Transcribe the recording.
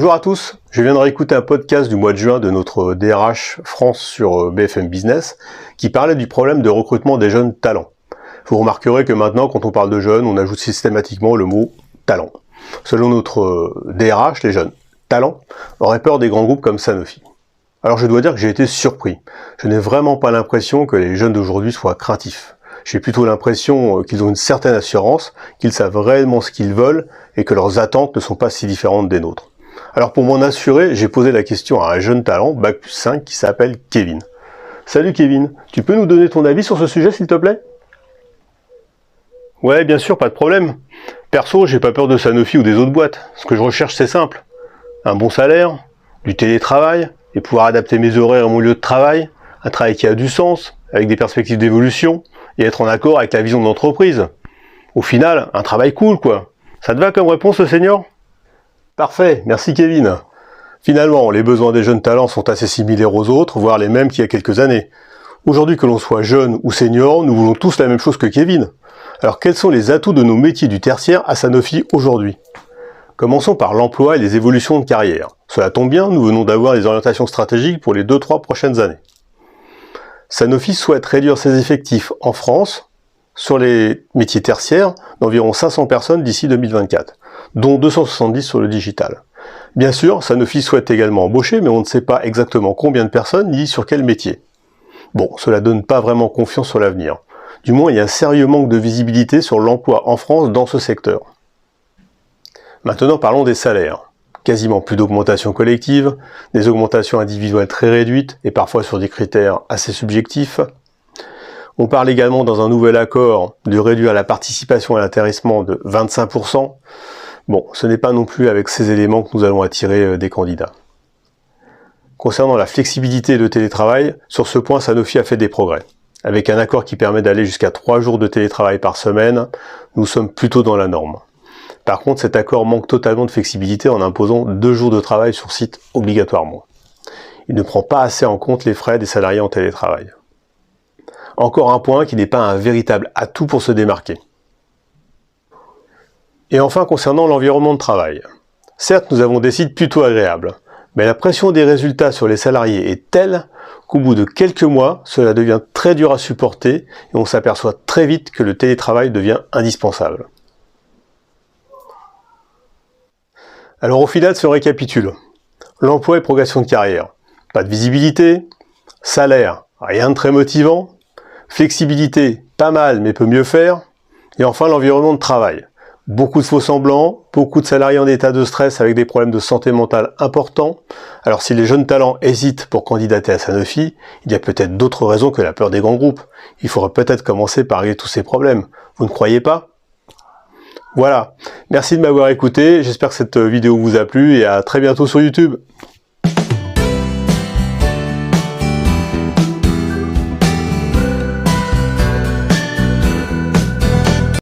Bonjour à tous, je viens de réécouter un podcast du mois de juin de notre DRH France sur BFM Business qui parlait du problème de recrutement des jeunes talents. Vous remarquerez que maintenant, quand on parle de jeunes, on ajoute systématiquement le mot talent. Selon notre DRH, les jeunes talents auraient peur des grands groupes comme Sanofi. Alors je dois dire que j'ai été surpris. Je n'ai vraiment pas l'impression que les jeunes d'aujourd'hui soient craintifs. J'ai plutôt l'impression qu'ils ont une certaine assurance, qu'ils savent réellement ce qu'ils veulent et que leurs attentes ne sont pas si différentes des nôtres. Alors pour m'en assurer, j'ai posé la question à un jeune talent, Bac+5, qui s'appelle Kevin. Salut Kevin, tu peux nous donner ton avis sur ce sujet s'il te plaît? Ouais, bien sûr, pas de problème. Perso, j'ai pas peur de Sanofi ou des autres boîtes. Ce que je recherche, c'est simple. Un bon salaire, du télétravail, et pouvoir adapter mes horaires et mon lieu de travail, un travail qui a du sens, avec des perspectives d'évolution, et être en accord avec la vision de l'entreprise. Au final, un travail cool, quoi. Ça te va comme réponse, senior? Parfait, merci Kevin. Finalement, les besoins des jeunes talents sont assez similaires aux autres, voire les mêmes qu'il y a quelques années. Aujourd'hui, que l'on soit jeune ou senior, nous voulons tous la même chose que Kevin. Alors, quels sont les atouts de nos métiers du tertiaire à Sanofi aujourd'hui? Commençons par l'emploi et les évolutions de carrière. Cela tombe bien, nous venons d'avoir les orientations stratégiques pour les 2-3 prochaines années. Sanofi souhaite réduire ses effectifs en France, sur les métiers tertiaires, d'environ 500 personnes d'ici 2024, dont 270 sur le digital. Bien sûr, Sanofi souhaite également embaucher, mais on ne sait pas exactement combien de personnes ni sur quel métier. Bon, cela donne pas vraiment confiance sur l'avenir. Du moins, il y a un sérieux manque de visibilité sur l'emploi en France dans ce secteur. Maintenant, parlons des salaires. Quasiment plus d'augmentation collective, des augmentations individuelles très réduites et parfois sur des critères assez subjectifs. On parle également dans un nouvel accord de réduire la participation à l'intéressement de 25%. Bon, ce n'est pas non plus avec ces éléments que nous allons attirer des candidats. Concernant la flexibilité et le télétravail, sur ce point, Sanofi a fait des progrès. Avec un accord qui permet d'aller jusqu'à 3 jours de télétravail par semaine, nous sommes plutôt dans la norme. Par contre, cet accord manque totalement de flexibilité en imposant 2 jours de travail sur site obligatoirement. Il ne prend pas assez en compte les frais des salariés en télétravail. Encore un point qui n'est pas un véritable atout pour se démarquer. Et enfin, concernant l'environnement de travail. Certes, nous avons des sites plutôt agréables, mais la pression des résultats sur les salariés est telle qu'au bout de quelques mois, cela devient très dur à supporter et on s'aperçoit très vite que le télétravail devient indispensable. Alors au final, si on récapitule, l'emploi et progression de carrière, pas de visibilité, salaire, rien de très motivant, flexibilité, pas mal mais peut mieux faire, et enfin l'environnement de travail. Beaucoup de faux semblants, beaucoup de salariés en état de stress avec des problèmes de santé mentale importants. Alors si les jeunes talents hésitent pour candidater à Sanofi, il y a peut-être d'autres raisons que la peur des grands groupes. Il faudrait peut-être commencer par régler tous ces problèmes. Vous ne croyez pas? Voilà, merci de m'avoir écouté, j'espère que cette vidéo vous a plu et à très bientôt sur YouTube.